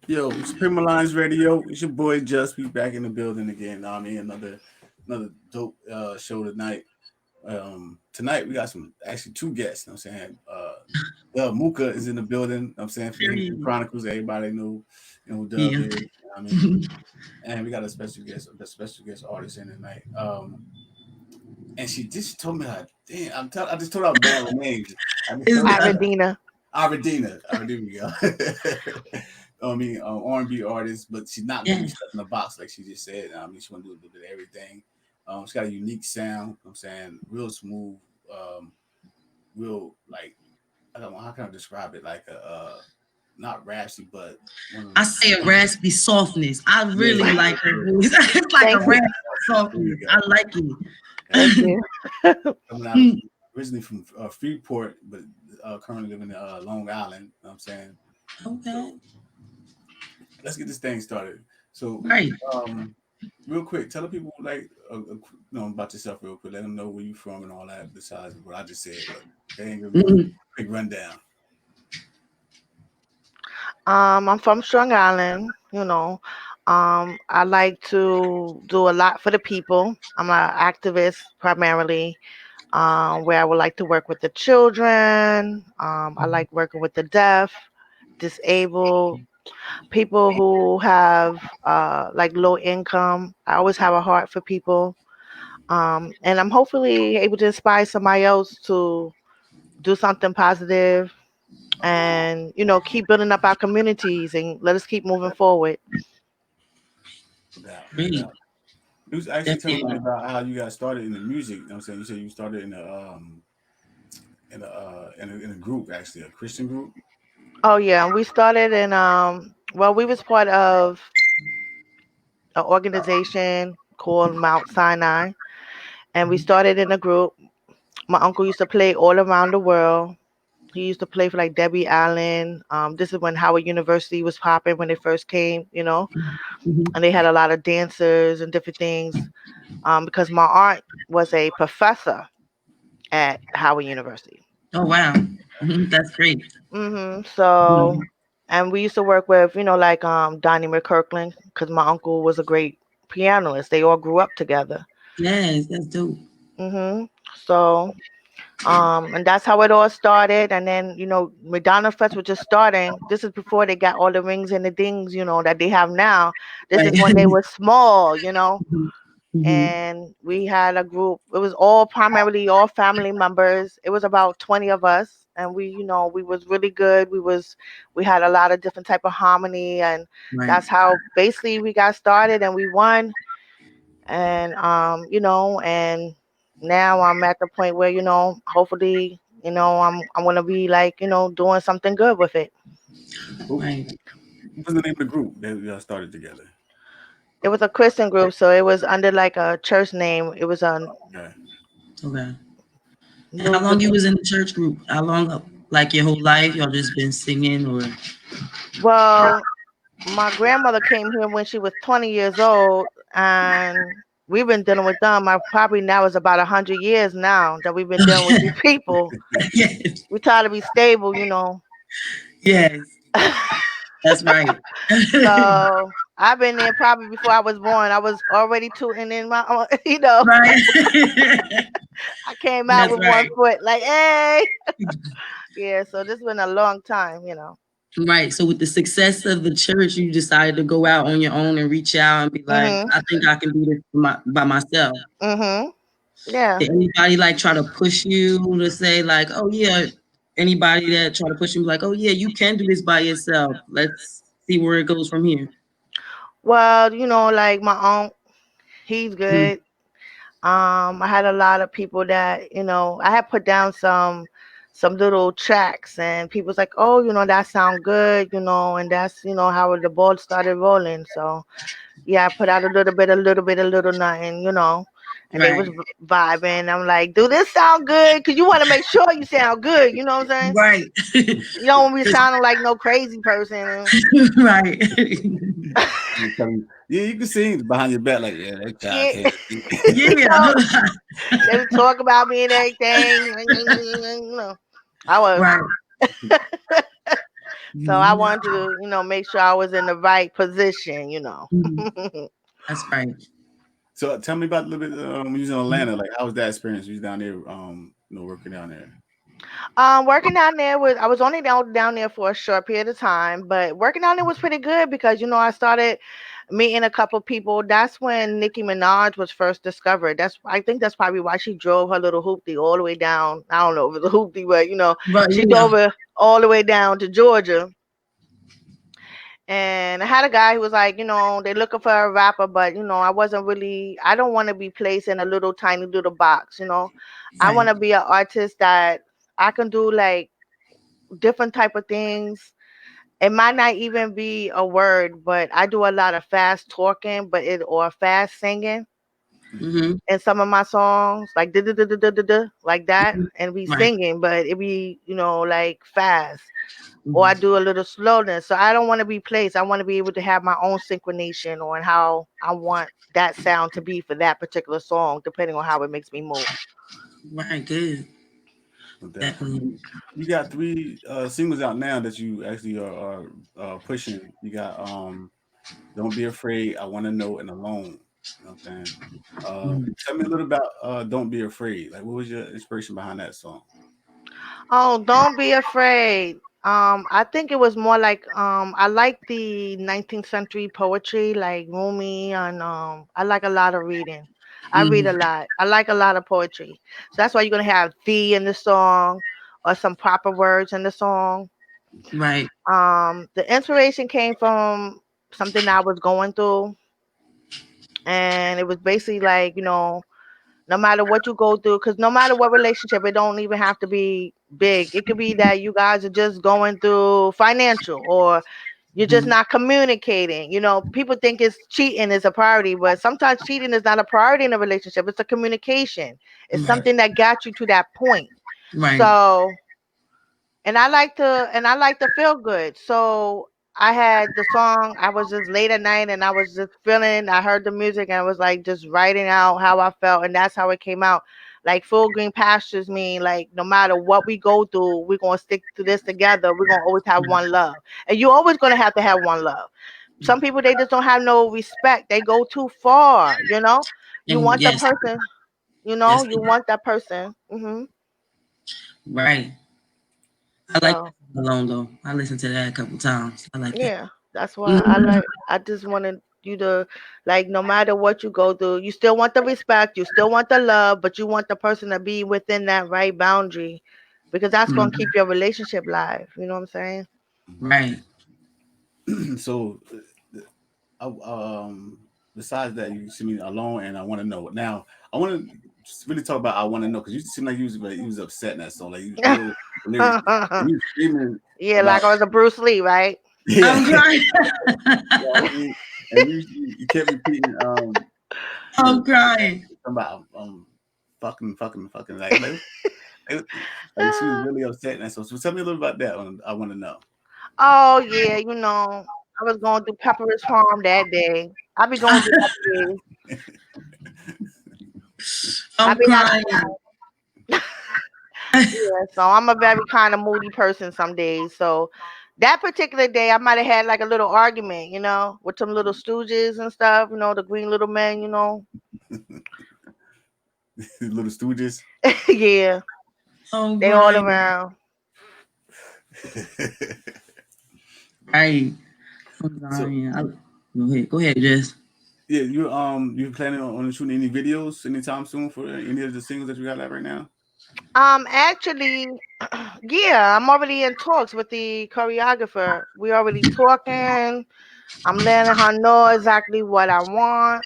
Yo, Supreme Lines Radio. It's your boy Just. Be back in the building again. I mean, another dope show tonight. Tonight we got actually two guests. You know what I'm saying, Muka is in the building. You know what I'm saying, from the History Period. Chronicles. Everybody know, who Dub Yeah. is. I mean, and we got a special guest artist in tonight. And she just told me like, damn, I just told her bad names. I just Is told her Iradina. Aradina. Aradina, go. I mean, R&B artist, but she's not gonna be yeah. stuck in a box like she just said. I mean, she wanna do a little bit of everything. She's got a unique sound. You know what I'm saying, real smooth, real like I don't know how can I describe it, like a not raspy, but one of I say a raspy softness. I yeah, really like her voice. It's like a Thank you. raspy there you softness. go. I like Thank it. you. Coming out of originally from Freeport, but currently living in Long Island. You know what I'm saying, Okay. so let's get this thing started. So, Right. um, real quick, tell the people like about yourself real quick. Let them know where you from and all that. Besides what I just said, but they ain't give me a Mhm. quick rundown. I'm from Strong Island. I like to do a lot for the people. I'm an activist primarily, where I would like to work with the children. I like working with the deaf, disabled, people who have like low income. I always have a heart for people. And I'm hopefully able to inspire somebody else to do something positive and keep building up our communities and let us keep moving forward. No doubt, no Great. doubt. You was actually telling me Definitely. about how you got started in the music. You know what I'm saying, you said you started in a group, actually a Christian group. Oh yeah, we started in well, we was part of an organization called Mount Sinai, and we started in a group. My uncle used to play all around the world. He used to play for like Debbie Allen. This is when Howard University was popping when it first came, Mhm. and they had a lot of dancers and different things. Because my aunt was a professor at Howard University. Oh wow. That's great. So, Mhm. and we used to work with, like Donnie McKirkland, because my uncle was a great pianist. They all grew up together. Yes, that's dope. hmm So, and that's how it all started. And then, McDonald's Fest was just starting. This is before they got all the rings and the things, that they have now. This is Right. when they were small. Mhm. And we had a group. It was all primarily all family members. It was about 20 of us, and we was really good. We had a lot of different type of harmony, and Right. that's how basically we got started, and we won. And and now I'm at the point where hopefully I'm gonna be like doing something good with it. What Right. what was the name of the group that y'all started together? It was a Christian group, so it was under like a church name. It was a Okay. Okay. And how new. long you was in the church group? How long? Like your whole life? Y'all just been singing or? Well, my grandmother came here when she was 20 years old, and we've been dealing with them. I probably now is about 100 years now that we've been dealing with these people. Yes. We try to be stable. Yes. That's right. So I've been there probably before I was born. I was already tooting in my own, Right. I came out That's with one right. foot, like, hey, yeah. So this has been a long time. Right. So with the success of the church, you decided to go out on your own and reach out and be like, Mhm. I think I can do this by myself. Mhm. Yeah. Did anybody like try to push you to say like, oh yeah, anybody that try to push you like, oh yeah, you can do this by yourself. Let's see where it goes from here. Well, like my aunt, he's Mhm. good. I had a lot of people that, I had put down some little tracks and people's like, oh, that sound good, and that's, how the ball started rolling. So yeah, I put out a little nothing, and they was Right. vibing. I'm like, do this sound good? Cause you want to make sure you sound good, you know what I'm saying? Right. You don't want me sounding like no crazy person. Right. You tell me, yeah, you can sing behind your back like, yeah, that guy Yeah. can't sing. Yeah. They would talk about me and everything. I was. Right. So I Mhm. wanted to, make sure I was in the right position. Mhm. That's right. So tell me about a little bit. When you was in Atlanta, like how was that experience? You was down there, working down there. Working down there was I was only down there for a short period of time, but working down there was pretty good because I started meeting a couple people. That's when Nicki Minaj was first discovered. I think that's probably why she drove her little hoopty all the way down. I don't know if it was a hoopty, but But she yeah, drove it all the way down to Georgia. And I had a guy who was like, they're looking for a rapper, but I don't want to be placed in a little tiny little box. I want right. to be an artist that I can do like different type of things. It might not even be a word, but I do a lot of fast talking, or fast singing Mm-hmm. Mm-hmm. in some of my songs, like da da da da da da da, like that, Hmm. and be Right. singing, but it be like fast, or I Hmm. do a little slowness. So I don't want to be placed. I want to be able to have my own synchronization on how I want that sound to be for that particular song, depending on how it makes me move. Right. Good. No doubt. Definitely. You got three singles out now that you actually are pushing. You got Don't Be Afraid, I Wanna Know, and Alone. You know what I'm saying? Mhm. Tell me a little about Don't Be Afraid. Like, what was your inspiration behind that song? Oh, don't be afraid. I think it was more like I like the 19th century poetry, like Rumi, and I like a lot of reading. I read a Mhm. lot. I like a lot of poetry. So that's why you're gonna have "the" in the song, or some proper words in the song. Right. The inspiration came from something I was going through, and it was basically like, no matter what you go through, because no matter what relationship, it don't even have to be big. It could be that you guys are just going through financial, or you're just Mhm. not communicating. People think it's cheating is a priority, but sometimes cheating is not a priority in a relationship. It's a communication. It's Right. something that got you to that point. Right. So, and I like to feel good. So I had the song. I was just late at night, and I was just feeling. I heard the music, and I was like just writing out how I felt, and that's how it came out. Like full green pastures mean like no matter what we go through, we're gonna stick to this together. We're gonna always have one love, and you're always gonna have to have one love. Some people they just don't have no respect. They go too far. You And want the yes, person. yes, You want that person. right. I like So. that alone though. I listened to that a couple times. I like that. Yeah, that's why Mhm. I just wanted you to, like, no matter what you go through, you still want the respect, you still want the love, but you want the person to be within that right boundary, because that's going to Mhm. keep your relationship live. You know what I'm saying? Right. So, besides that, you see me alone, and I want to know. Now, I want to really talk about I want to know because you seem like you was upset in that song, like you was real lyrics, and you screaming Yeah, about like I was a Bruce Lee, right? yeah, I'm you crying. know what I mean? And you kept repeating the I'm crying. about fucking like she was really upset in that song. So tell me a little about that one. I want to know. Oh yeah, I was going through Pepperidge Farm that day. I be going through that days. I I'm be having crying. Yeah, so I'm a very kind of moody person some days. So that particular day, I might have had like a little argument, with some little stooges and stuff, the green little men. Little Stooges. Yeah, I'm they all crying. around. Right. I'm So crying. Go ahead. Go ahead, Jess. yeah, you planning on shooting any videos anytime soon for any of the singles that you got out right now? Actually, yeah, I'm already in talks with the choreographer. We already talking. I'm letting her know exactly what I want.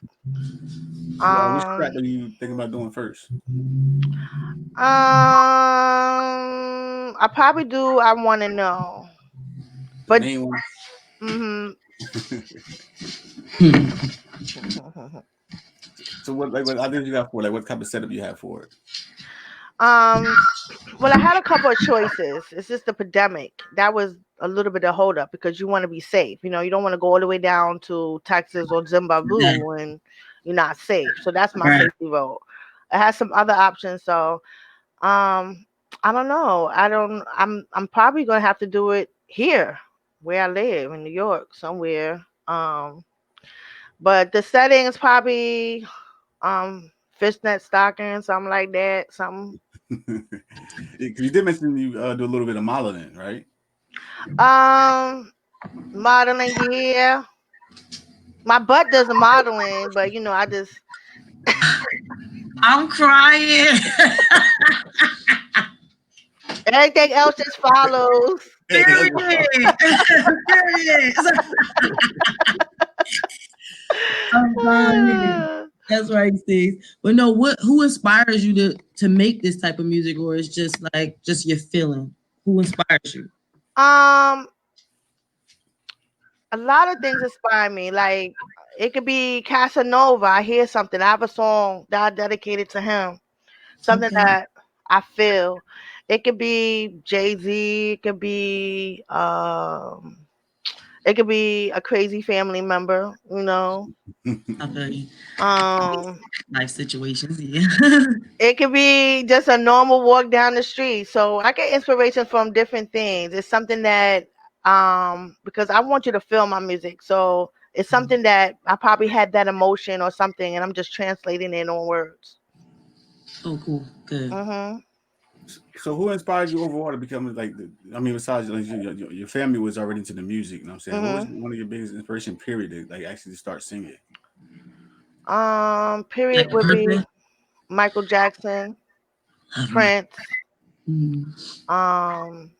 Which track Um, are you thinking about doing first? I probably do. I want to know, The but main one. hmm So what ideas you got for it? Like what type of setup you have for it? um, well, I had a couple of choices. It's just the pandemic that was a little bit of hold up because you want to be safe. You don't want to go all the way down to Texas or Yeah. Zimbabwe and you're not safe. So that's my Right. safety road. I had some other options. So um, I don't know. I'm probably gonna have to do it here. where I live in New York, somewhere. But the setting is probably fishnet stocking, something like that. Something. Because you did mention you do a little bit of modeling, right? Um, modeling, yeah. My butt does the modeling, but I just I'm crying. everything else just follows. Period. Period. I'm crying. That's right, Steve. But no, who inspires you to make this type of music, or it's just like just your feeling? Who inspires you? um, a lot of things inspire me. Like it could be Casanova. I hear something. I have a song that I dedicated to him. Something Okay. that I feel. It could be Jay-Z. It could be a crazy family member. I feel you. Um, Life situations, yeah. it could be just a normal walk down the street. So I get inspiration from different things. It's something that because I want you to feel my music. So it's something that I probably had that emotion or something and I'm just translating it on words. Oh, cool. Good. Mhm. So who inspired you overall to become like I mean, besides like your family was already into the music, you know what I'm saying? What was Mhm. one of your biggest inspiration period to like actually start singing? Like Period a would be person. Michael Jackson, Love you. Prince. Mm. Um,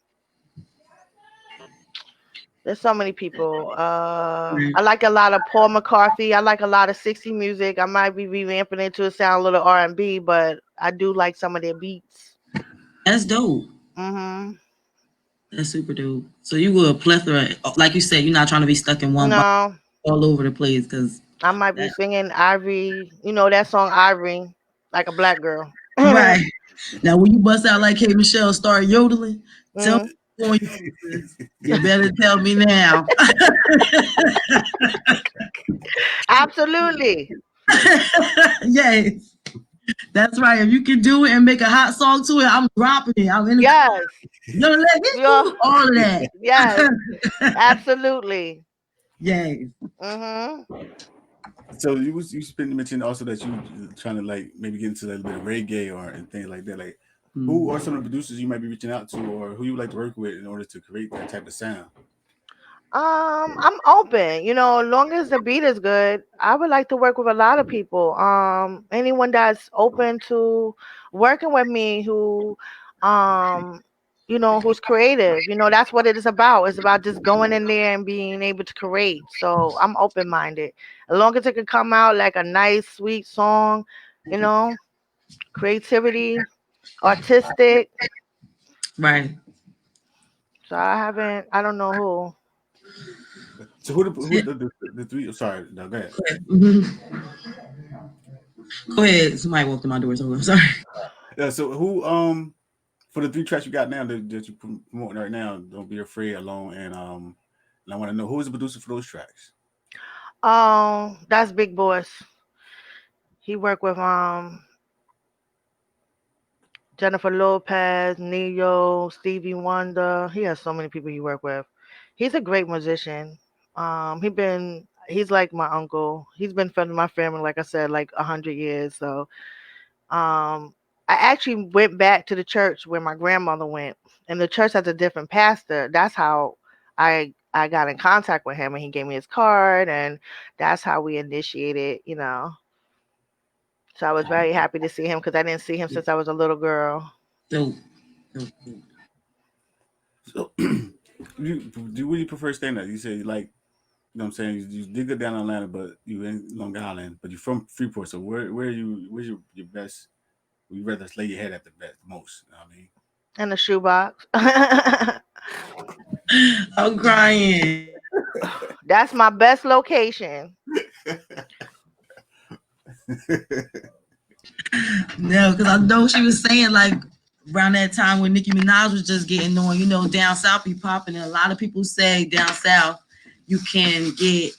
there's so many people. Right. I like a lot of Paul McCarthy. I like a lot of 60 music. I might be revamping it to sound a little R&B, but I do like some of their beats. That's dope. Mhm. That's super dope. So you were a plethora, like you said, you're not trying to be stuck in one box No, all over the place, because I might be that singing Ivory. You know that song Ivory, like a black girl. right. Now when you bust out like K Michelle start yodeling, tell Mhm. me on you, sis. You better tell me now. Absolutely. Yes, that's right. If you can do it and make a hot song to it, I'm dropping it. I'm in the car. Yes. Yo, let me Yeah. do all of that. Yes. Absolutely. Yes. Mhm. So you spent mentioned also that you trying to like maybe get into a little bit of reggae or and things like that. Like who are Mm. some of the producers you might be reaching out to or who you would like to work with in order to create that type of sound? I'm open. As long as the beat is good, I would like to work with a lot of people. Anyone that's open to working with me um, who's creative. That's what it is about. It's about just going in there and being able to create. So I'm open minded. As long as it can come out like a nice, sweet song, you know, creativity, artistic. Right. So I don't know who. So who the three? Sorry, no, go ahead. Mhm. Go ahead. Somebody walked in my door, so I'm sorry. Yeah. So who for the three tracks you got now that you promoting right now? Don't be afraid, alone, and I want to know who is the producer for those tracks. That's Big Boss. He worked with Jennifer Lopez, Neo, Stevie Wonder. He has so many people he worked with. He's a great musician. He's like my uncle. He's been friend of my family, like I said, like 100 years. So I actually went back to the church where my grandmother went, and the church has a different pastor. That's how I got in contact with him, and he gave me his card, and that's how we initiated. So I was very happy to see him because I didn't see him since I was a little girl. Dope. Dope. Dope. So do you prefer staying there? You say you like, you know what I'm saying? You did good down in Atlanta, but you in Long Island, but you're from Freeport. So where are you? Where's your best? We rather lay your head at the best most. You know what I mean? In the shoebox. I'm crying. That's my best location. No, because I know she was saying like around that time when Nicki Minaj was just getting on, down south be popping, and a lot of people say down south you can get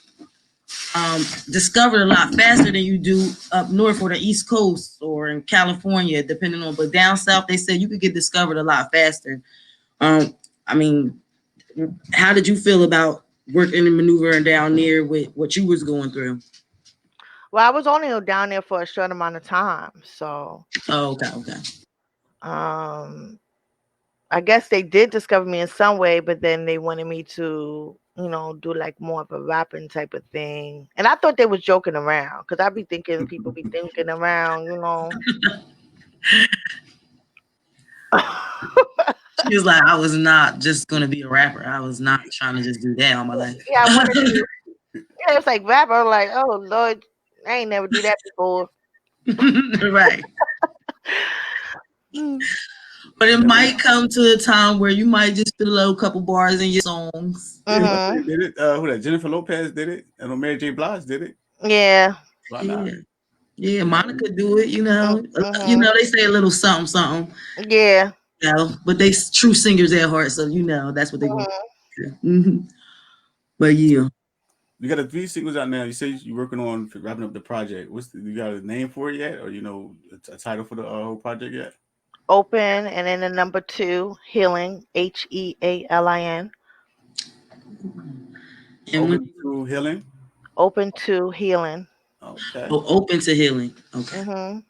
discovered a lot faster than you do up north or the East Coast or in California, depending on. But down south, they said you could get discovered a lot faster. I mean, How did you feel about working and maneuvering down there with what you was going through? Well, I was only down there for a short amount of time, so Oh, okay, okay. um, I guess they did discover me in some way, but then they wanted me to, do like more of a rapping type of thing. And I thought they was joking around because I be thinking people be thinking around. She was like, I was not just gonna be a rapper. I was not trying to just do that all my life. Yeah, I wanted to. Yeah, it was like rapper. I'm like, oh Lord, I ain't never do that before. Right. Mm. But it might come to a time where you might just put a little couple bars in your songs. Yeah, Mhm. did it. Who that? Jennifer Lopez did it. I know Mary J. Blige did it. Yeah. Why not? Yeah. Yeah, Monica do it, you know. Mhm. They say a little something, something, Yeah. but they true singers at heart, so that's what they going Mhm. to. But yeah. You got a 3 singles out now. You say you're working on wrapping up the project. You got a name for it yet, or a title for the whole project yet? Open, and then the number two, healing, HEALIN. And when Open to healing. Open to healing. Okay. open to healing. Okay. Mhm.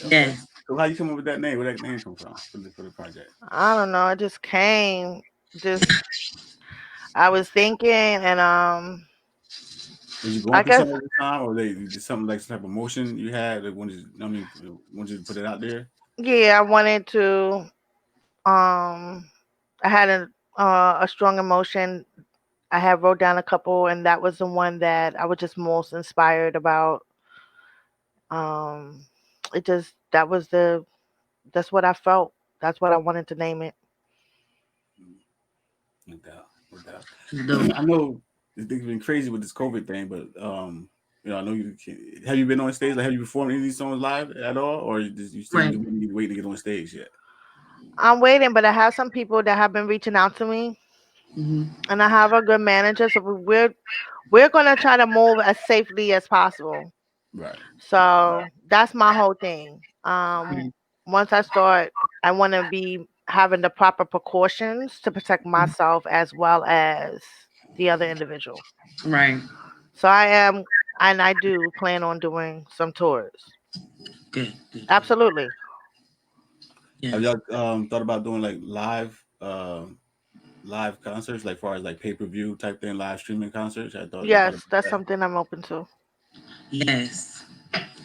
Okay. Yes. So how you come up with that name? Where that name come from for the project? I don't know. It just came. Just I was thinking, and Was you going I through guess something at the time, or they did something like some type of emotion you had that wanted you to put it out there? yeah, I wanted to. I had a strong emotion. I had wrote down a couple, and that was the one that I was just most inspired about. Um, it just that's what I felt. That's what I wanted to name it. No doubt, no doubt. Dope. I know this thing's been crazy with this COVID thing, but I know you can. Have you been on stage? Like, have you performed any of these songs live at all, or you still Right. waiting to get on stage yet? I'm waiting, but I have some people that have been reaching out to me, Hmm. and I have a good manager, so we're gonna try to move as safely as possible. Right. So that's my whole thing. Right. Once I start, I want to be having the proper precautions to protect myself as well as the other individual. Right. So I am, and I do plan on doing some tours. Good. Good. Good. Absolutely. Have Yes. y'all thought about doing like live concerts, like far as like pay-per-view type thing, live streaming concerts? I thought you thought Yes, about that's that. something I'm open to. Yes.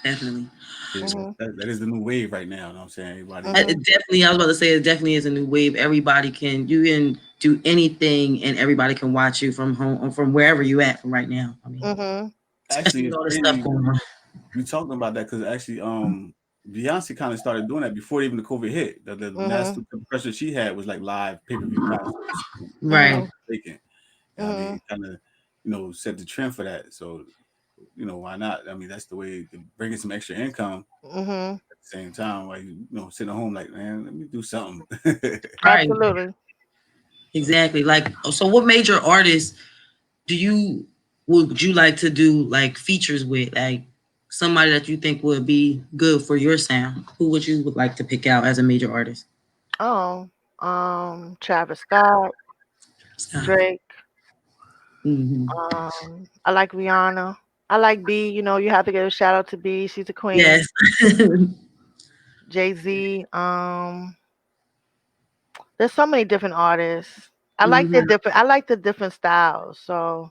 Definitely. Yeah, Mhm. that is the new wave right now. You know what I'm saying? Everybody. Mhm. It definitely. I was about to say it definitely is a new wave. You can do anything, and everybody can watch you from home, from wherever you at from right now. I mean, Mhm. especially Actually, with it's all this stuff crazy. going on. You talking about that because actually, Beyonce kind of started doing that before even the COVID hit. The last Mhm. two pressure she had was like live pay-per-view concerts. Right. Mhm. Taken. I mean, Mhm. kind of, set the trend for that. So, why not? I mean, that's the way to bring in some extra income Mhm. at the same time. Like, sitting at home, like, man, let me do something. Right. Absolutely. Exactly. Like, so what major artists do you would you like to do like features with? Like somebody that you think would be good for your sound. Who would like to pick out as a major artist? Oh, Travis Scott, Drake. Hmm. I like Rihanna. I like B. You have to give a shout out to B. She's a queen. Yes. Jay Z. There's so many different artists. Hmm. I like the different styles. So,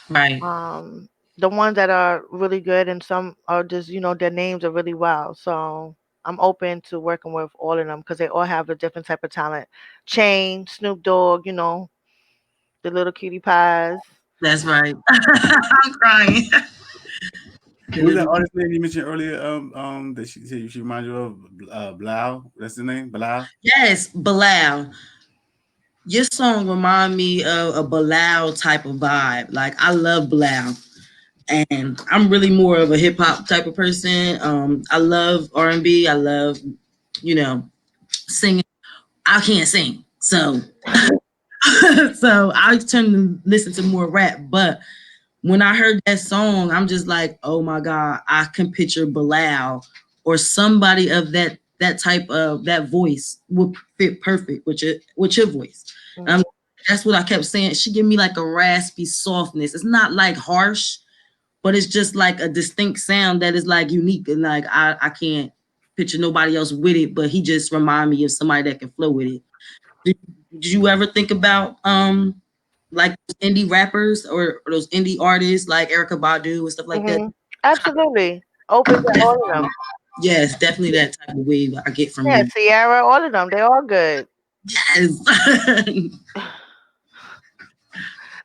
Right. um, the ones that are really good and some are just their names are really well. So I'm open to working with all of them because they all have a different type of talent. Chain, Snoop Dogg, the little cutie pies. That's right. I'm crying. The What was that little artist name you mentioned earlier? That she said she reminds you of Blau. That's the name, Blau. yes, Bilal. Your song remind me of a Bilal type of vibe. Like I love Bilal, and I'm really more of a hip hop type of person. I love R&B. I love singing. I can't sing, so so I tend to listen to more rap. But when I heard that song, I'm just like, oh my god, I can picture Bilal or somebody of that type of that voice would fit perfect with your voice. Mhm. That's what I kept saying. She give me like a raspy softness. It's not like harsh, but it's just like a distinct sound that is like unique and like I can't picture nobody else with it. But he just remind me of somebody that can flow with it. Did, did you ever think about like indie rappers or those indie artists like Erica Badu and stuff like that? Hmm. Absolutely. Open to all of them. Yes, definitely that type of wave I get from Yeah, you. Sierra, all of them. They all good. Yes.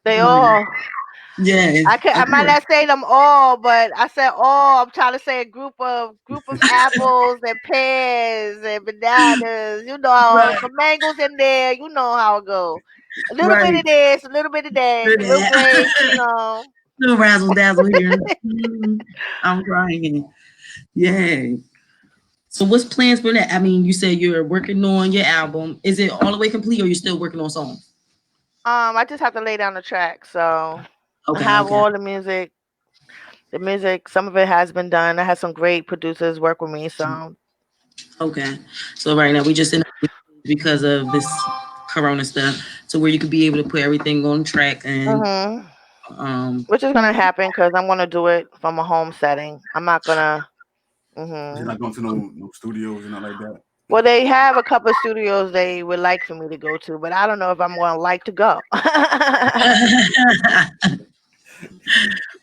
They all. Yes. I might not say them all, but I said all. I'm trying to say a group of apples and pears and bananas. You know, Right. some mangoes in there. You know how it go. A little bit Right. of this, a little bit of that, a little grapes. You know. Little razzle dazzle here. I'm crying. Yeah. So what's plans for that? I mean, you said you're working on your album. Is it all the way complete or you're still working on songs? I just have to lay down the track. So I Okay, have okay. all the music. The music, some of it has been done. I had some great producers work with me. So. Okay. So right now we just in because of this corona stuff. So where you could be able to put everything on track and Mhm. um Which is gonna happen because I'm gonna do it from a home setting. I'm not gonna. You're Mhm. not going to no studios and not like that. Well, they have a couple of studios they would like for me to go to, but I don't know if I'm gonna like to go.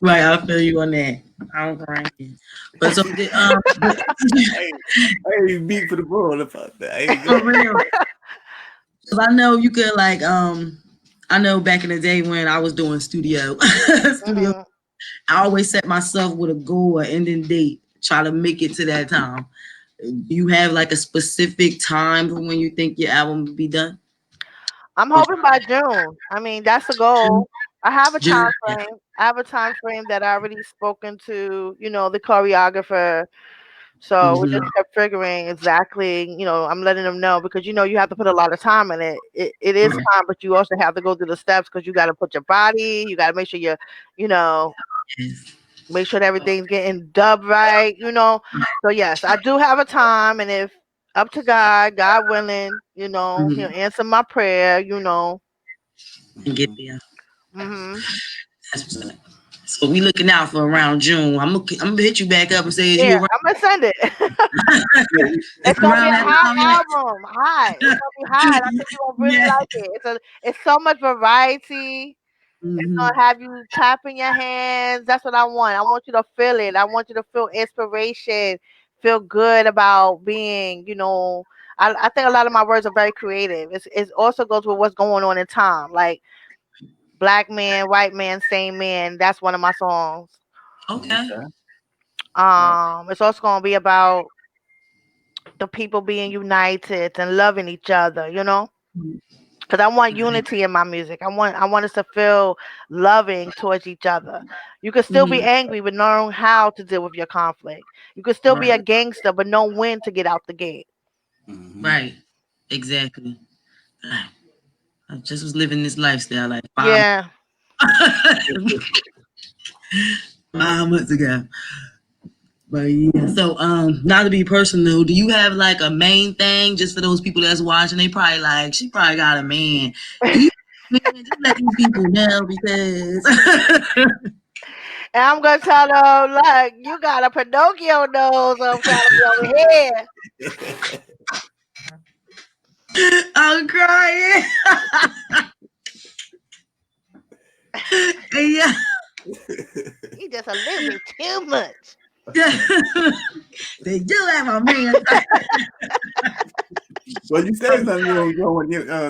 right, I feel you on that. I'm crying. But so Hey, hey, beat for the ball about that. Hey, for good. real. Cause I know you could like I know back in the day when I was doing studio, Mhm. I always set myself with a goal, an ending date, try to make it to that time. Do you have like a specific time for when you think your album will be done? I'm Or hoping by June. I mean, that's the goal. I have a June? time frame. I have a time frame that I already spoken to, the choreographer. So we just Mm-hmm. kept figuring exactly, I'm letting them know because you have to put a lot of time in it. It is Right. time, but you also have to go through the steps because you got to put your body, you got to make sure you know, Yes. make sure that everything's getting dubbed right. So yes, I do have a time, and if up to God willing, He'll Mm-hmm. answer my prayer. And get Mhm. there. Mhm. That's what's up. So we looking out for around June. I'm gonna hit you back up and say is Yeah, you around? I'm gonna send it. Yeah, It's It's gonna be around a that hot time yet? album. Hot. It's gonna be hot. I think you're gonna really Yeah. like it. It's so much variety. It's Mm-hmm. gonna have you clapping your hands. That's what I want. I want you to feel it. I want you to feel inspiration, feel good about being, I think a lot of my words are very creative. It also goes with what's going on in time. Like black man, white man, same man. That's one of my songs. Okay. okay. All right. It's also gonna be about the people being united and loving each other. Because I want unity in my music. I want us to feel loving towards each other. You can still be Mm-hmm. angry but knowing how to deal with your conflict. You can still be Right. a gangster but know when to get out the gate. Mm-hmm. Right. Exactly. I just was living this lifestyle like Yeah. 5 months ago. But yeah. So not to be personal, do you have like a main thing just for those people that's watching? They probably like she probably got a man. Do you man, just let these people know because And I'm gonna tell them, look, you got a Pinocchio nose. I'm trying to be over here. I'm crying. Yeah. You just a little bit too much. They do have a man. Well, you said something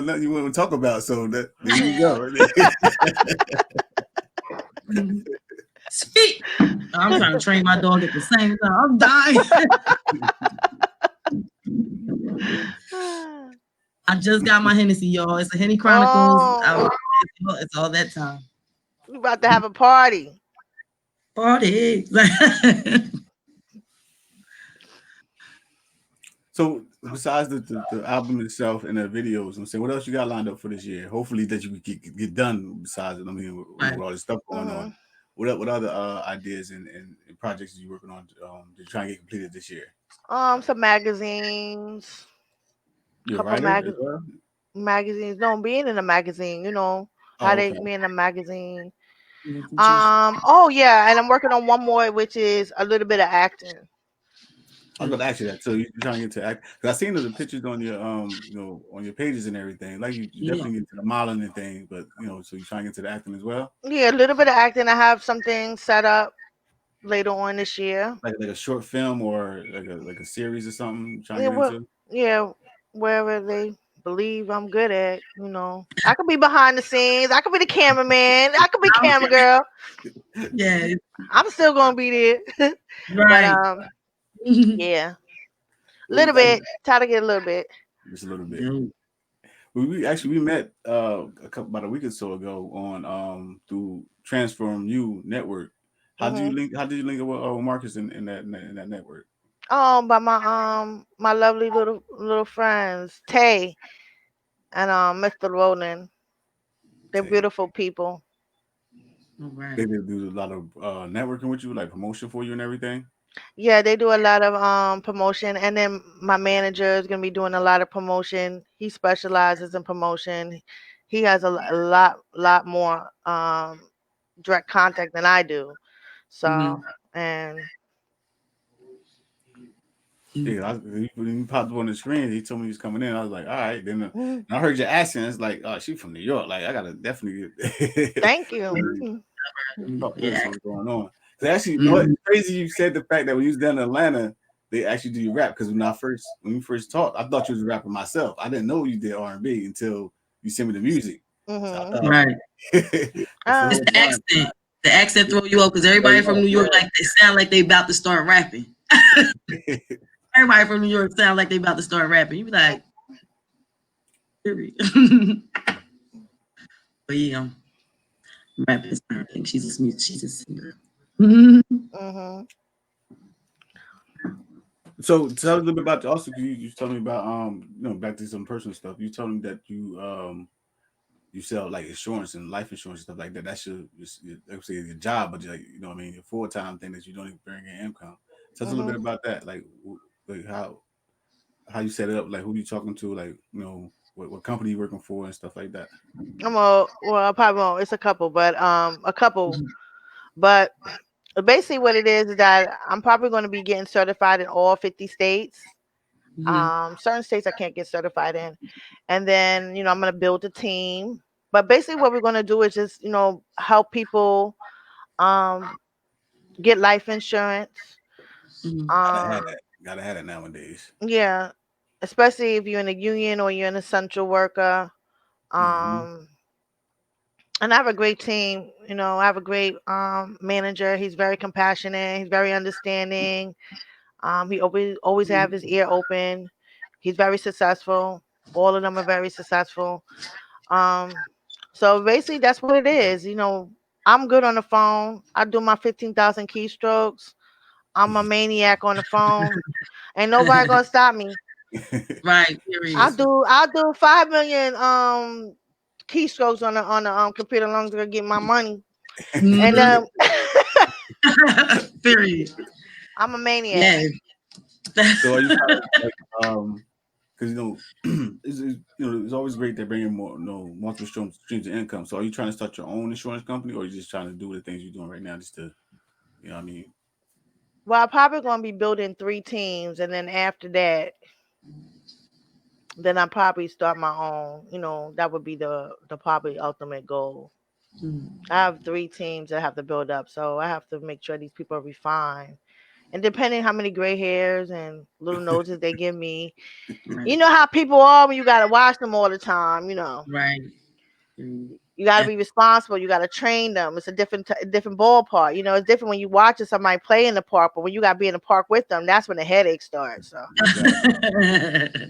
nothing you want to talk about, so there you Mhm. go. Speak. I'm trying to train my dog at the same time. I'm dying. I just got my Hennessy, y'all. It's a Henny Chronicles. Oh, It's all that time. we about to have a party. Party. So besides the album itself and the videos, I'm saying, what else you got lined up for this year? Hopefully that you can get done. Besides, I mean, with Right. all this stuff going on, Hmm. what other ideas and projects are you working on to try and get completed this year? Some magazines, You're a couple writer as magazines. well. magazines. No, being in a magazine. How Oh, they okay. me in a magazine. Just Oh yeah, and I'm working on one more, which is a little bit of acting. I was about to ask you that. So you're trying to get to act? Because I seen the pictures on your on your pages and everything. Like you yeah. definitely get to the modeling and thing, but so you trying to get to the acting as well, Yeah, a little bit of acting. I have something set up later on this year. like a short film or like a series or something. You trying to Yeah, get well, into? yeah, wherever they believe I'm good at. I could be behind the scenes. I could be the cameraman. I could be camera girl. Yeah, I'm still gonna be there. But right. yeah, a Well, little bit. Try to get a little bit. just a little bit. Yeah. We actually we met about a week or so ago on through Transform You Network. How did you hmm link? How did you link up with Marcus in that network? By my lovely little friends Tay and Mr. Roland. They're Say beautiful people. All they right. did do a lot of networking with you, like promotion for you and everything. Yeah, they do a lot of promotion, and then my manager is gonna be doing a lot of promotion. He specializes in promotion. He has a lot more direct contact than I do. Mm-hmm. So, and Yeah, when you popped up on the screen, he told me he was coming in. I was like, all right. Then mm, and I heard your accent. It's like, oh, she from New York. Like, I gotta definitely thank you. talk to her, Yeah. see what's going on. So actually, you know what? Mhm. Crazy you said the fact that when you was down in Atlanta, they actually do you rap. Because when we first talked, I thought you was a rapper myself. I didn't know you did R&B until you sent me the music. So I hmm thought Right. that's the Uh, It's whole the time. accent. The accent throw you off because Oh, everybody from yeah, New York, like they sound like they about to start rapping. yeah. Everybody from New York sound like they about to start rapping. You be like, period. But yeah, rapping is her thing. She's a singer. hmm So tell us a little bit about also you told me about back to some personal stuff. You told me that you sell like insurance and life insurance and stuff like that. That's like say your job, but like what I mean, your full time thing that you don't even bring in income. Tell us a little bit hmm about that, like how you set it up, like who you talking to, like what company you working for and stuff like that. well, I probably won't. It's a couple, but a couple. But basically, what it is that I'm probably going to be getting certified in all 50 states. Mhm. Certain states I can't get certified in, and then I'm going to build a team. But basically, what we're going to do is just help people um, get life insurance. Mhm. Gotta have Um, that. Gotta have it nowadays. yeah, especially if you're in a union or you're an essential worker. Hmm. Um, and I have a great team. I have a great manager. He's very compassionate. He's very understanding. He always have his ear open. He's very successful. All of them are very successful. Um, so basically, that's what it is. I'm good on the phone. I do my 15,000 keystrokes. I'm a maniac on the phone. Ain't nobody gonna stop me. Right, I period. do I do 5 million keystrokes on the computer as long as I get my money. And Mhm. Period. I'm a maniac. Yeah. So are you trying to like because it's always great to bring in more multiple streams of income. So are you trying to start your own insurance company, or are you just trying to do the things you're doing right now just to what I mean? Well, I'm probably gonna be building 3 teams, and then after that, then I probably start my own. That would be the probably ultimate goal. Mhm. I have 3 teams that I have to build up, so I have to make sure these people are refined. And depending how many gray hairs and little noses they give me, you Right. know how people are when you gotta watch them all the time. Right. Period. You got to And be responsible. You got to train them. It's a different ballpark. It's different when you watching somebody play in the park, but when you got to be in the park with them, that's when the headache starts. So, Exactly.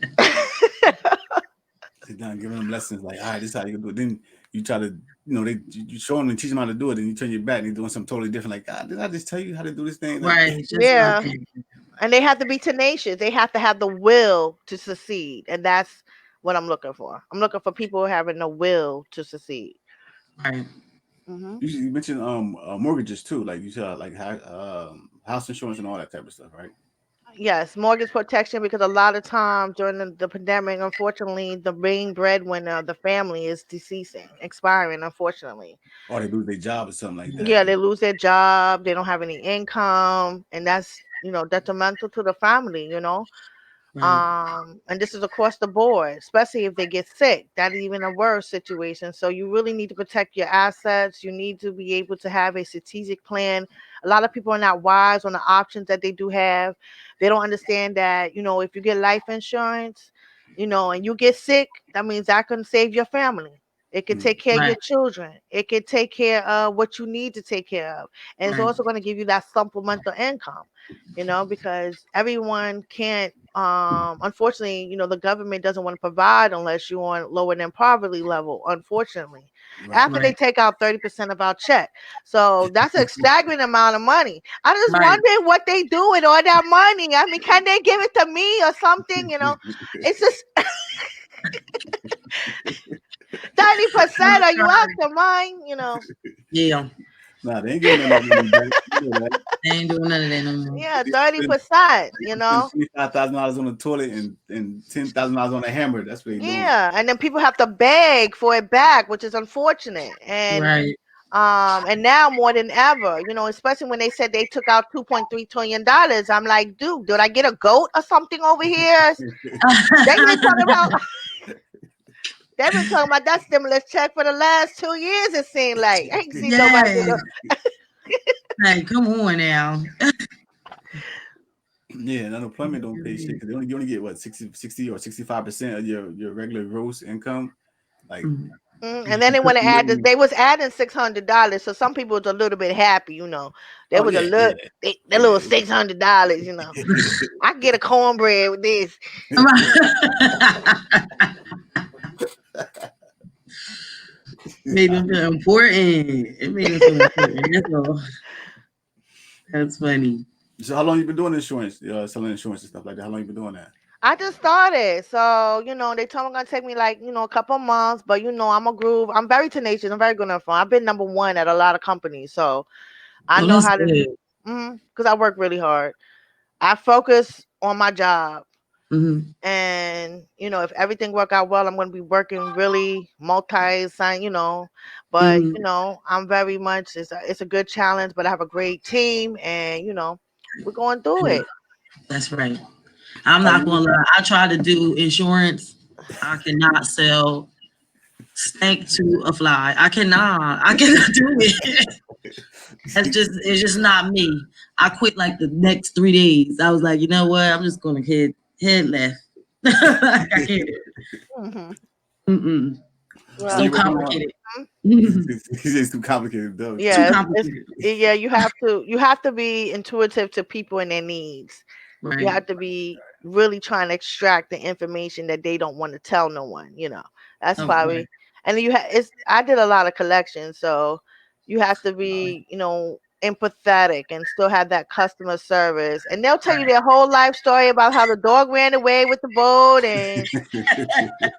Sit down, giving them lessons like, all right, this is how you do it. Then you try to, you show them and teach them how to do it, and you turn your back and they're doing something totally different. Like, did I just tell you how to do this thing? Like, right, just like yeah, that. and they have to be tenacious. They have to have the will to succeed, and that's what I'm looking for. I'm looking for people having the will to succeed. Right. Hmm you mentioned mortgages too, like you said, like house insurance and all that type of stuff, right? Yes, mortgage protection, because a lot of times during the pandemic, unfortunately, the main breadwinner of the family is deceasing, expiring, unfortunately. Or they lose their job or something like that. Yeah, they lose their job, they don't have any income, and that's, detrimental to the family, Right. and this is across the board, especially if they get sick. That's even a worse situation. So you really need to protect your assets. You need to be able to have a strategic plan. A lot of people are not wise on the options that they do have. They don't understand that, if you get life insurance, and you get sick, that means that can save your family. It can Mm. take care of your Right. children. It can take care of what you need to take care of. And it's Right. also going to give you that supplemental income, because everyone can't, unfortunately, the government doesn't want to provide unless you're on lower than poverty level, unfortunately. Right. After they Right. take out 30% of our check. So that's a staggering amount of money. I just Right. wonder what they do with all that money. I mean, can they give it to me or something? It's just Oh, 30%. Are you out God. your mind? Yeah. Nah, they ain't giving them that money back. You know that. They ain't doing none of that no more. Yeah, They thirty spend, percent. they spend $25,000 on the toilet and $10,000 on a hammer. That's what they lose. Yeah, and then people have to beg for it back, which is unfortunate. Right. And now more than ever, especially when they said they took out $2.3 trillion. I'm like, dude, did I get a goat or something over here? They've been talking about they've been talking about that stimulus check for the last 2 years. It seemed like I ain't seen nobody get Yes. Hey, come on now. Yeah, and unemployment don't pay shit because you only get what 60 or 65% of your regular gross income. Like Mhm. And then they want to add this. They was adding $600, so some people was a little bit happy. They oh was a yeah, little, yeah, they little $600. I can get a cornbread with this. Made them feel important. It made them feel important. That's all. That's funny. So how long you been doing insurance, selling insurance and stuff like that? How long you been doing that? I just started, so they told me it's gonna take me like a couple months, but I'm a groove. I'm very tenacious. I'm very good on the phone. I've been number one at a lot of companies, so I Oh, know that's how to. good. Because I work really hard. I focus on my job. Hmm. And if everything work out well, I'm going to be working really multi-sign. But Hmm. I'm very much, it's a good challenge, but I have a great team, and we're going through it. That's right. I'm Are not you? gonna lie. I try to do insurance. I cannot sell snake to a fly. I cannot. I cannot do it. It's just not me. I quit like the next 3 days. I was like, you know what? I'm just gonna head left. I can't. Hmm. Mm-mm. Are Well, So you working on? complicated. It's too complicated, though. Too yes, complicated. yeah. You have to be intuitive to people and their needs. You Right. have to be really trying to extract the information that they don't want to tell no one. That's Oh, why right. we, and it's, I did a lot of collections, so you have to be, empathetic and still have that customer service. And they'll tell you Right. their whole life story about how the dog ran away with the boat, and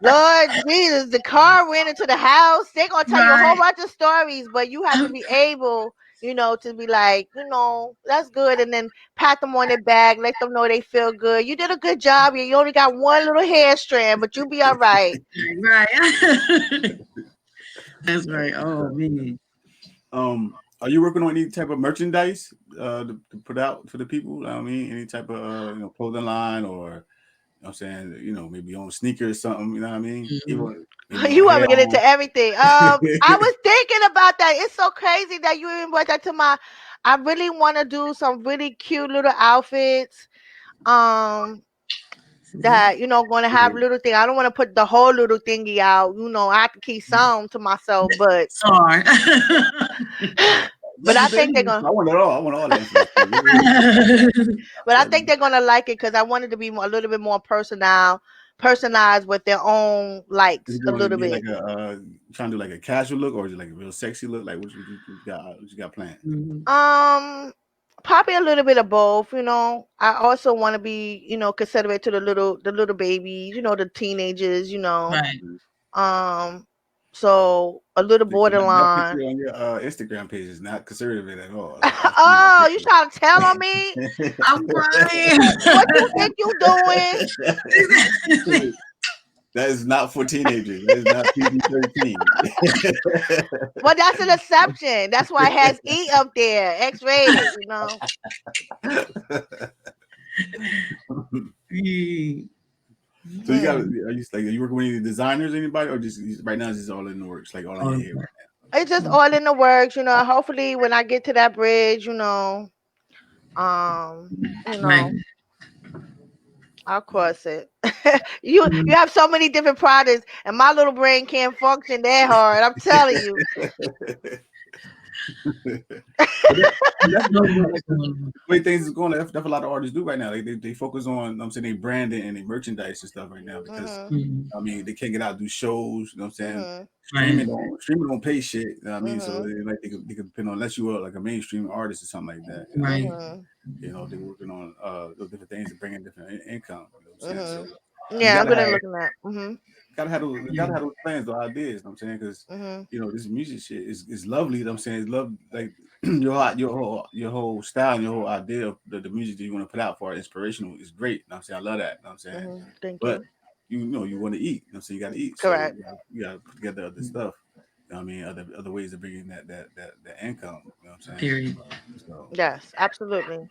Lord Jesus, the car ran into the house. They're gonna tell you a whole Right. bunch of stories, but you have to be able, to be like, that's good, and then pat them on their back, let them know they feel good. You did a good job. You only got one little hair strand, but you'll be all right. Right. That's right. Oh man. Are you working on any type of merchandise to put out for the people? I mean, any type of clothing line or I'm saying maybe on sneakers or something. You know what I mean? Mhm. Even maybe on You want hair me to get on. into everything. I was thinking about that. It's so crazy that you even brought that to my. I really want to do some really cute little outfits. Um, See? that going to have little thing. I don't want to put the whole little thingy out. I have to keep some to myself, but Sorry. but That's I the think they're thing. gonna. I want it all. I want all the information. But I think they're gonna like it because I wanted to be a little bit more personalized with their own Is likes it a going to little be bit. like a trying to do like a casual look, or is it like a real sexy look? Like what you got planned? Mhm. Um, Probably a little bit of both. I also want to be, considerate to the little babies, the teenagers. Right. Um, So a little That picture borderline. on your Instagram page is not conservative at all. I see Oh, you trying to tell on me? that I'm crying. What you think you doing? picture. That is not for teenagers. That is not PG-13. Well, that's an exception. That's why it has E up there, X-rated. So you got? Mhm. Are you like? Are you working with any designers, anybody, or just right now? It's just all in the works, like all in your Oh, head. It's just all in the works. Hopefully, when I get to that bridge, um, you right. know, I'll cross it. You have so many different products, and my little brain can't function that hard. I'm telling you. But that's No, the way things is going. That's what a lot of artists do right now. They focus on. I'm saying they branding and they merchandise and stuff right now because Mhm. Mhm. I mean they can't get out and do shows. You know what I'm saying? Mhm. Right. Streaming don't pay shit. You know what I mean? So Mhm. they could depend on unless you are like a mainstream artist or something like that. Right. Mhm. They're working on those different things to bring in different income. You know what I'm saying? So Mhm. you Yeah, I've gotta been have looking at. Mhm. gotta have those plans, those ideas. You know what I'm saying? Because Mhm. this music shit is lovely. You know what I'm saying? It's love like your whole style and your whole idea of the music that you want to put out for inspirational is great. You know what I'm saying? I love that. You know what I'm saying? Mhm. Thank But you. you want to eat. You know what I'm saying? You gotta eat. So Correct. you gotta put together other stuff. You know what I mean? Other ways of bringing that income. You know what I'm saying? Period. So Yes, absolutely.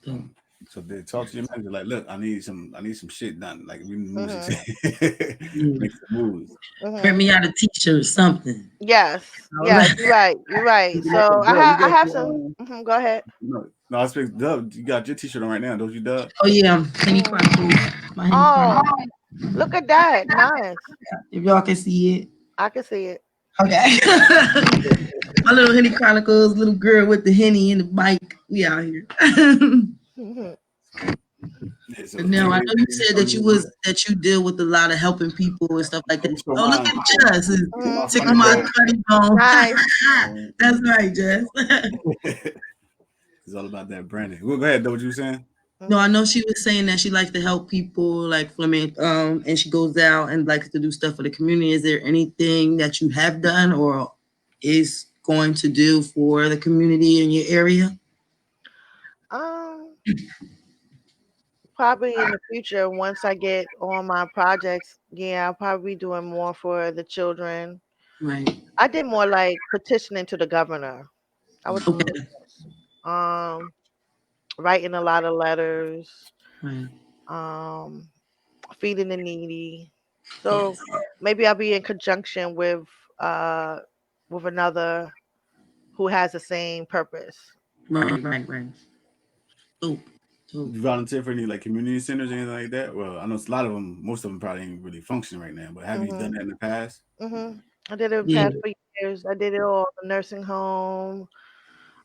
So, so they talk to your manager like, look, I need some shit done. Like we need music Mhm. yeah. make some moves. Print Mhm. me out a t-shirt, something. Yes. All Yes. that. You're right. You're right. You got So the I dub. You have I got have some. your Go ahead. no, I expect dub. You got your t-shirt on right now, don't you, dub? Oh yeah, Henny Mhm. Chronicles. My Henny Oh, Chronicles. look at that. Nice. If y'all can see it. I can see it. Okay. My little Henny Chronicles, little girl with the Henny and the bike. We out here. Mhm. Yeah, so But now I know you said show that you you was that you deal with a lot of helping people and stuff like that. you show Oh, look mine. at Jess. Show my Mhm. funny Tickle my bone. funny bone. Nice. That's right, Jess. It's all about that branding. Well, go ahead, though. What you were saying? No, I Mhm. know she was saying that she likes to help people, like Fleming, and she goes out and likes to do stuff for the community. Is there anything that you have done or is going to do for the community in your area? Um, Probably in the future, once I get on my projects, yeah, I'll probably be doing more for the children. Right. I did more like petitioning to the governor. I would do Okay. um writing a lot of letters, Right. um, feeding the needy. So Yes. maybe I'll be in conjunction uh with another who has the same purpose. Right. Right. Right. Dope. Dope. You volunteer for any like community centers or anything like that? Well, I know it's a lot of them. Most of them probably ain't really functioning right now. But have you done Mhm. that in the past? Mhm. I did it Yeah. past for years. I did it all the nursing home,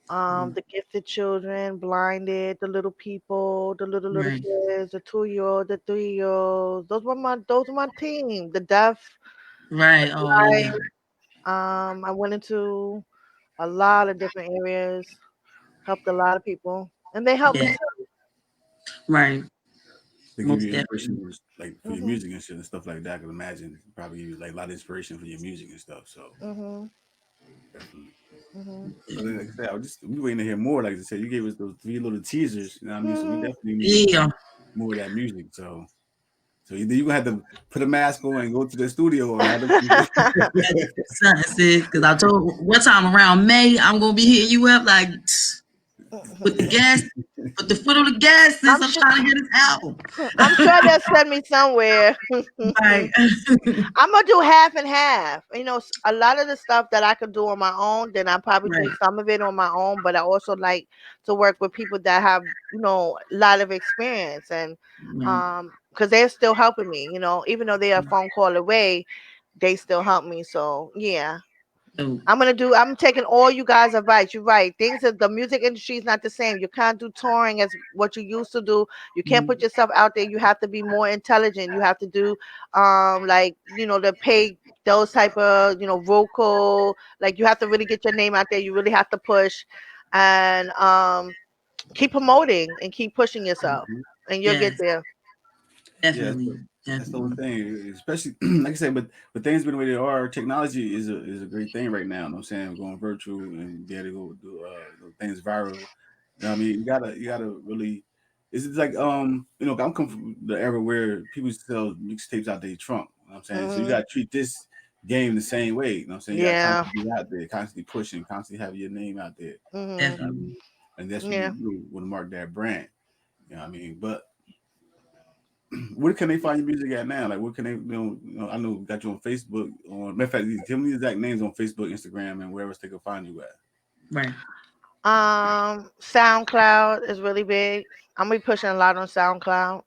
the gifted children, blinded, the little people, the little Right. kids, the 2-year-old, the 3-year-olds. Those were my team. The deaf, Right. Oh yeah. blind. I went into a lot of different areas, helped a lot of people, and they helped me Yeah. too. Right. To give Most you definitely. inspiration, like for your Mhm. music and shit and stuff like that. I can imagine probably give you like a lot of inspiration for your music and stuff. So Mhm. definitely. Mhm. So then, like I said, I was just we waiting to hear more. Like I said, you gave us those three little teasers. You know what I mean? So we Mhm. definitely need Yeah. more of that music. So either you gonna have to put a mask on and go to the studio or have them. Because I told what time around May I'm gonna be hitting you up like with the gas, put the foot on the gas since I'm I'm sure. trying to hear this album. I'm sure they'll send me somewhere. Right. I'm gonna do half and half. A lot of the stuff that I could do on my own, then I probably do Right. some of it on my own. But I also like to work with people that have, a lot of experience, and Right. because they're still helping me. Even though they're a phone call away, they still help me. So yeah. So, I'm taking all you guys' advice. You're right. Things that the music industry is not the same. You can't do touring as what you used to do. You can't put yourself out there. You have to be more intelligent. You have to do like, to pay those type of, vocal, like you have to really get your name out there. You really have to push and keep promoting and keep pushing yourself Mhm. and you'll get yes, there. Yeah, definitely. That's the whole Definitely. thing, especially like I said, but things being the way they are, technology is a great thing right now. You know what I'm saying? Going virtual and be able to go do things viral. You know what I mean? You gotta really. It's just like I'm coming from the era where people used to sell mixtapes out their trunk. You know what I'm saying? So you Mhm. gotta treat this game the same way. You know what I'm saying? You gotta Yeah. constantly be out there, constantly pushing, constantly have your name out there. Mhm. You know what I Definitely. mean? And that's when Yeah. you want to mark that brand. You know what I mean? But where can they find your music at now? Like, where can they, I know we got you on Facebook. On matter of fact, tell me the exact names on Facebook, Instagram, and wherever else they can find you at. Right. SoundCloud is really big. I'm gonna be pushing a lot on SoundCloud.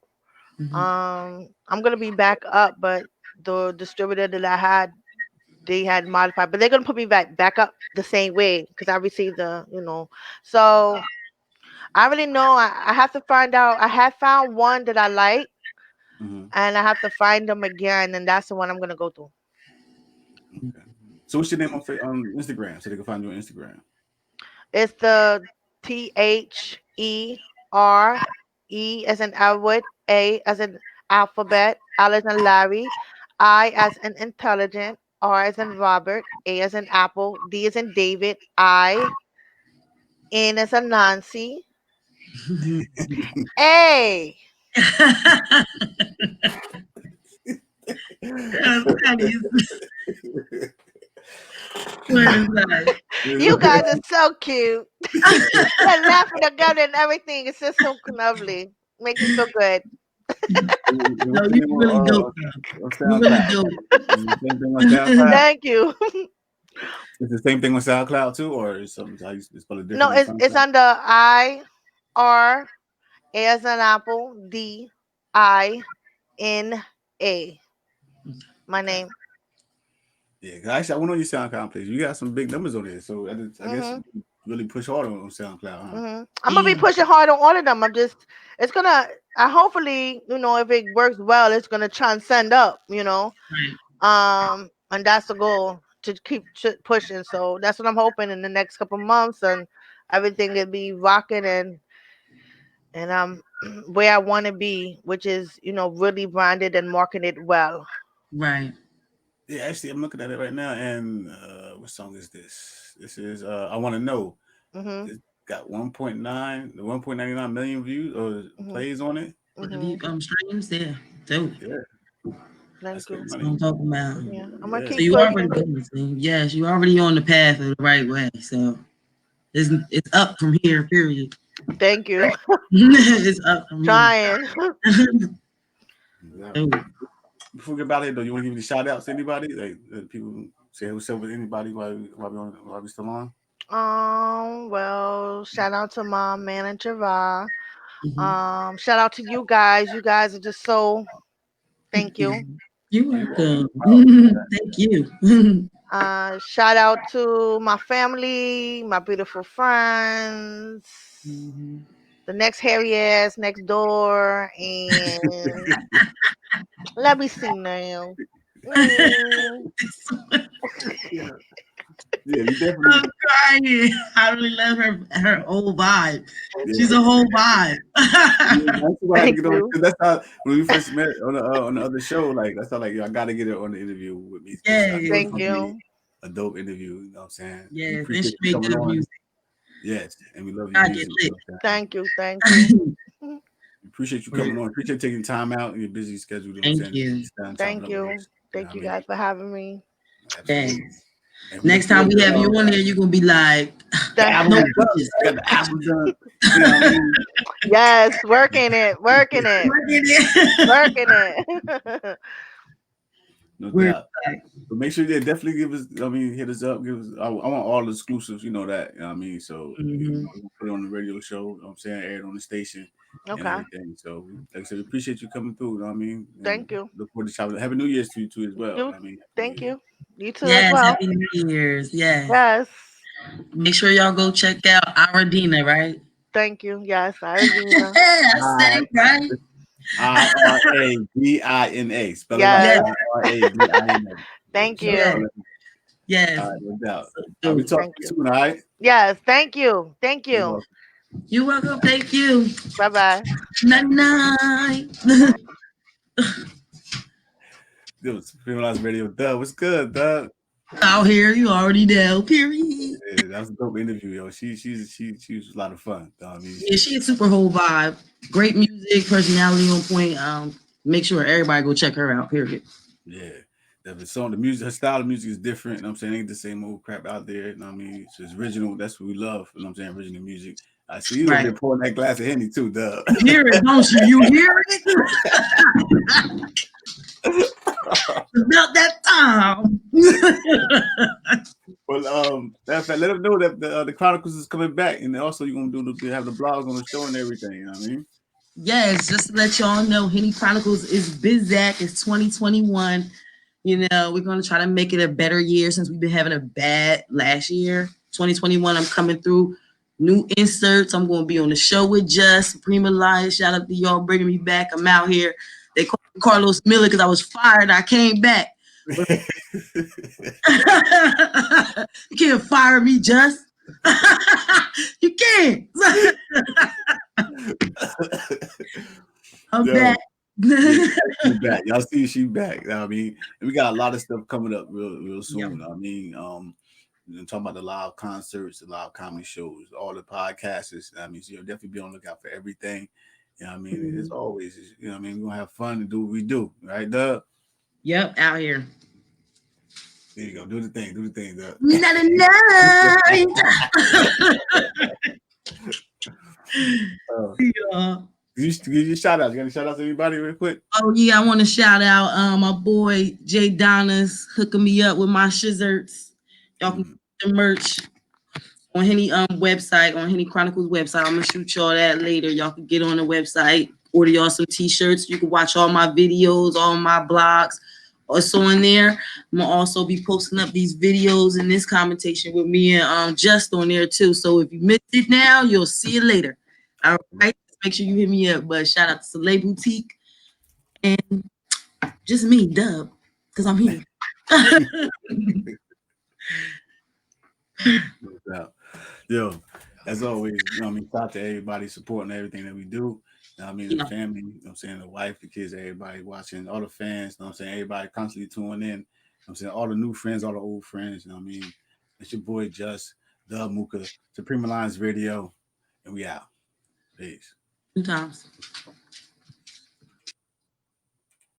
Hmm. I'm gonna be back up, but the distributor that I had, they had modified, but they're gonna put me back up the same way because I received the. So I really know I have to find out. I had found one that I like, Mm-hmm. and I have to find them again, and that's the one I'm gonna go through. Okay. So what's your name on Instagram so they can find you on Instagram? It's the THERE as in Elwood, A as in alphabet, L as in Larry, I as in intelligent, R as in Robert, A as in Apple, D as in David, N as in Nancy, A. Where is that? You guys are so cute. They're laughing together and everything. It's just so lovely. Make me feel good. No, What's your you name really dope. on You really SoundCloud? dope. Is it the same thing on SoundCloud? Thank you. Is it the same thing on SoundCloud too, or is something how you spell it No, different on it's SoundCloud? under IR, A as an apple, DINA. My Okay. name. Yeah, 'cause actually, I went on your SoundCloud page. You got some big numbers on there, so I guess Mhm. you really push hard on SoundCloud, huh? I'm gonna be Yeah. pushing hard on all of them. It's gonna. I hopefully, if it works well, it's gonna transcend up. Right. And that's the goal to keep pushing. So that's what I'm hoping in the next couple months, and everything will be rocking and where I want to be, which is really branded and marketed well. Right. Yeah, actually, I'm looking at it right now, and what song is this? This is "I Want to Know." Mhm. It got 1.99 million views or Mhm. plays on it. With the Mhm. streams, yeah. Dope. Yeah, that's Thank good you. That's money. what I'm talking about. Yeah, I'm gonna Yeah, So keep you already pushing. going, see? Yes, you already on the path of the right way. So it's up from here, period. Thank you. It's up from here. Trying. yeah. Dope. Before we get out of here, though, you want to give any shout outs to anybody? Like people say what's up with anybody while we still on. Well, shout out to my manager, Ra. Mhm. Shout out to you guys. You guys are just so. Thank you. You're You're welcome. welcome. Oh, Thank you. Shout out to my family, my beautiful friends, Mhm. the next hairy ass next door, and let me see now. Mm, yeah, yeah, you definitely. I'm crying. I really love her whole vibe. She's Yeah, a whole vibe. yeah, that's why I had to thank get on. you. 'Cause that's how when we first met on the other show. Like that's how I got to get her on the interview with me because I know it's Yes, Thank gonna be you. a dope interview. You know what I'm saying? We yes. And she appreciate you make coming good on. music. Yes, and we love your I get music. You lit. know what I'm saying? Thank you. Thank you. We appreciate you But coming on. Appreciate taking time out in your busy schedule. You know what I'm thank saying? you. Spend chopping Thank up with you. us. You know Thank what I you mean? guys for having me. Yes. Absolutely. And we look Next time forward we have to you on there, you're gonna be like, the Thank album no you. is done. bitches. I got the album done. You know what I mean? Yes, working it. Working it. Work it in. Working it. No We're doubt. like, But make sure they definitely give us. I mean, hit us up. Give us. I want all the exclusives. You know that. You know what I mean, so mhm. we're gonna put it on the radio show. You know what I'm saying, air it on the station and Okay. everything. So, like I said, we appreciate you coming through. You know what I mean, and Thank you. look forward to shopping. Happy New Year's to you too as well. You You. know what I mean, Happy New Thank Year. you. You too as Yes, well. happy New Year's. Yes. Yes. Make sure y'all go check out Iradina, right? Thank you. Yes, Iradina. I said I it right. Iradina. Spell it right. Yes, Yes. Iradina. Thank Shout out yes, you. to them. All yes. right, no doubt. So I'll be dope. talking Thank to you you. soon. All right. Yes. Thank you. Thank You're you. welcome. You're welcome. Thank you. Bye bye. Night night. Yo, Supreme Lives Radio, Dub. What's good, Dub? Out here, you already know. Period. Yeah, that was a dope interview, yo. She was a lot of fun. I mean, Yeah, she a super whole vibe. Great music, personality on point. Make sure everybody go check her out. Period. yeah. The song, the music, her style of music is different. You know what I'm saying? Ain't the same old crap out there. You know what I mean? It's original. That's what we love. You know what I'm saying? Original music. I see you over Right. there pouring that glass of Henny too, Dub. You hear it, don't you? You hear it? About that time. Well, matter of fact, let them know that the Chronicles is coming back, and also you're gonna have the blogs on the show and everything. You know what I mean? Yes, just to let y'all know, Henny Chronicles is Bizak. It's 2021. We're going to try to make it a better year since we've been having a bad last year. 2021, I'm coming through. New inserts. I'm going to be on the show with Just, Prima Lion. Shout out to y'all bringing me back. I'm out here. They called me Carlos Miller because I was fired. I came back. You can't fire me, Just. You can't. I'm Yo, back. yeah, she back. Y'all see she back. You know what I mean, and we got a lot of stuff coming up real soon. Yep. You know what I mean, talking about the live concerts, the live comedy shows, all the podcasts. You know what I mean, so you'll definitely be on the lookout for everything. You know what I mean, as always, you know what I mean, we're gonna have fun and do what we do, right, Doug? Yep, out here. There you go. Do the thing, Doug. Yeah. You give you shout outs. You got any shout outs to anybody real quick? Oh yeah, I want to shout out my boy Jay Donna's hooking me up with my shizerts. Y'all can get the merch on Henny website, on Henny Chronicles website. I'm gonna shoot y'all that later. Y'all can get on the website, order y'all some t-shirts. You can watch all my videos, all my blogs. Also in there, I'm gonna also be posting up these videos and this commentation with me and Just on there too. So if you missed it now, you'll see it later. All right, make sure you hit me up. But shout out to Soleil Boutique and just me, Dub, because I'm here. Yo, as always, you know what I mean, shout out to everybody supporting everything that we do. You know what I mean, the Yeah. family, you know what I'm saying, the wife, the kids, everybody watching, all the fans, you know what I'm saying, everybody constantly tuning in. You know what I'm saying, all the new friends, all the old friends, you know what I mean. It's your boy Just, Dub Muka, Supreme Alliance Radio, and we out. Peace. Sometimes.